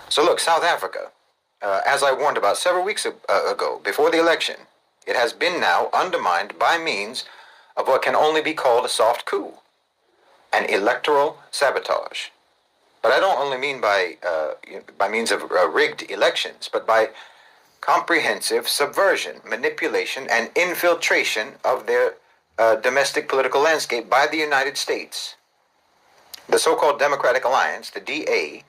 So look, South Africa, as I warned about several weeks ago, before the election, it has been now undermined by means of what can only be called a soft coup, an electoral sabotage. But I don't only mean by means of rigged elections, but by comprehensive subversion, manipulation, and infiltration of their domestic political landscape by the United States. The so-called Democratic Alliance, the DA,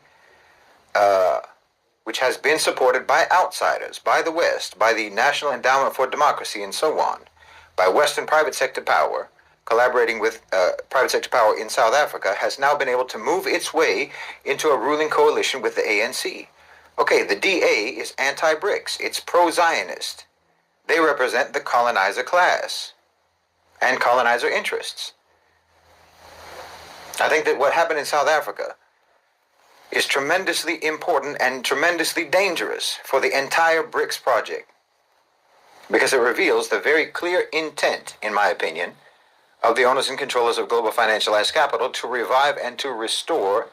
which has been supported by outsiders, by the West, by the National Endowment for Democracy, and so on, by Western private sector power, collaborating with private sector power in South Africa, has now been able to move its way into a ruling coalition with the ANC. Okay, the DA is anti-BRICS. It's pro-Zionist. They represent the colonizer class and colonizer interests. I think that what happened in South Africa is tremendously important and tremendously dangerous for the entire BRICS project, because it reveals the very clear intent, in my opinion, of the owners and controllers of global financialized capital to revive and to restore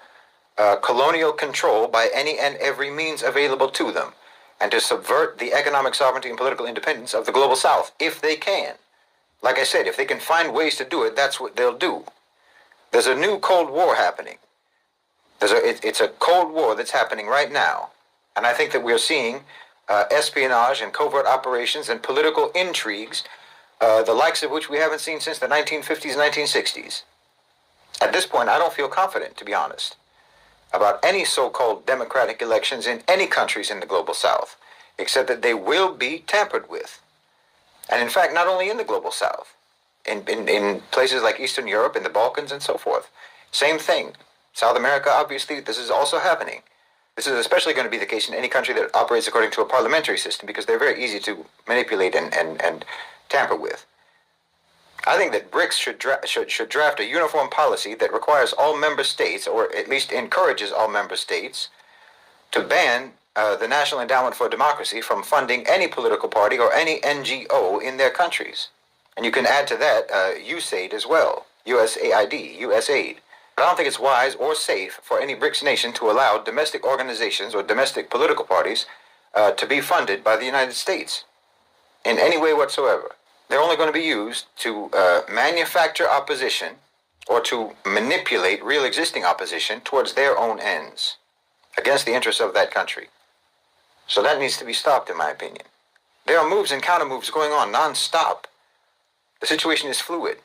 colonial control by any and every means available to them, and to subvert the economic sovereignty and political independence of the global South, if they can. Like I said, if they can find ways to do it, that's what they'll do. There's a new Cold War happening. It's a Cold War that's happening right now, and I think that we're seeing espionage and covert operations and political intrigues, the likes of which we haven't seen since the 1950s, 1960s. At this point, I don't feel confident, to be honest, about any so-called democratic elections in any countries in the global South, except that they will be tampered with. And in fact, not only in the global South, in places like Eastern Europe, in the Balkans, and so forth. Same thing. South America, obviously, this is also happening. This is especially going to be the case in any country that operates according to a parliamentary system, because they're very easy to manipulate and tamper with. I think that BRICS should draft a uniform policy that requires all member states, or at least encourages all member states, to ban the National Endowment for Democracy from funding any political party or any NGO in their countries. And you can add to that USAID as well, USAID. But I don't think it's wise or safe for any BRICS nation to allow domestic organizations or domestic political parties to be funded by the United States in any way whatsoever. They're only going to be used to manufacture opposition or to manipulate real existing opposition towards their own ends against the interests of that country. So that needs to be stopped, in my opinion. There are moves and counter-moves going on non-stop. The situation is fluid.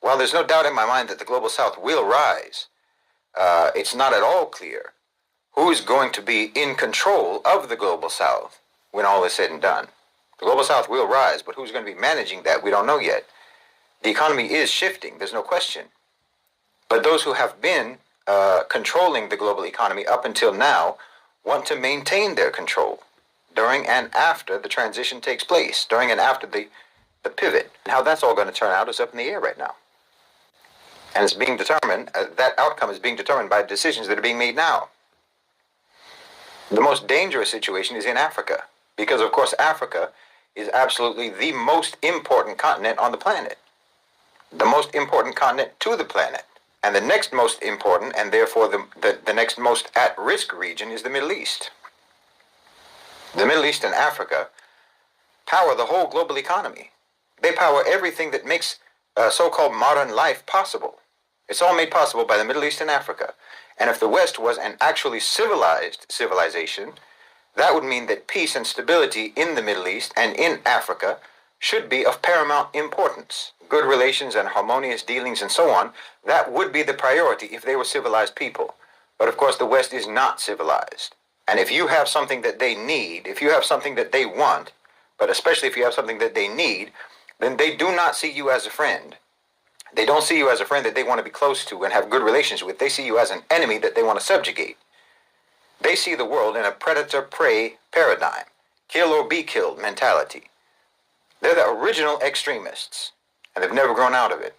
While there's no doubt in my mind that the global South will rise, it's not at all clear who is going to be in control of the global South when all is said and done. The global South will rise, but who's going to be managing that, we don't know yet. The economy is shifting, there's no question. But those who have been controlling the global economy up until now want to maintain their control during and after the transition takes place, during and after the pivot. And how that's all going to turn out is up in the air right now. And it's being determined, that outcome is being determined by decisions that are being made now. The most dangerous situation is in Africa, because of course Africa is absolutely the most important continent on the planet. The most important continent to the planet. And the next most important, and therefore the next most at-risk region, is the Middle East. The Middle East and Africa power the whole global economy. They power everything that makes so-called modern life possible. It's all made possible by the Middle East and Africa. And if the West was an actually civilized civilization, that would mean that peace and stability in the Middle East and in Africa should be of paramount importance. Good relations and harmonious dealings and so on, that would be the priority if they were civilized people. But of course the West is not civilized. And if you have something that they need, if you have something that they want, but especially if you have something that they need, then they do not see you as a friend. They don't see you as a friend that they want to be close to and have good relations with. They see you as an enemy that they want to subjugate. They see the world in a predator-prey paradigm, kill or be killed mentality. They're the original extremists, and they've never grown out of it.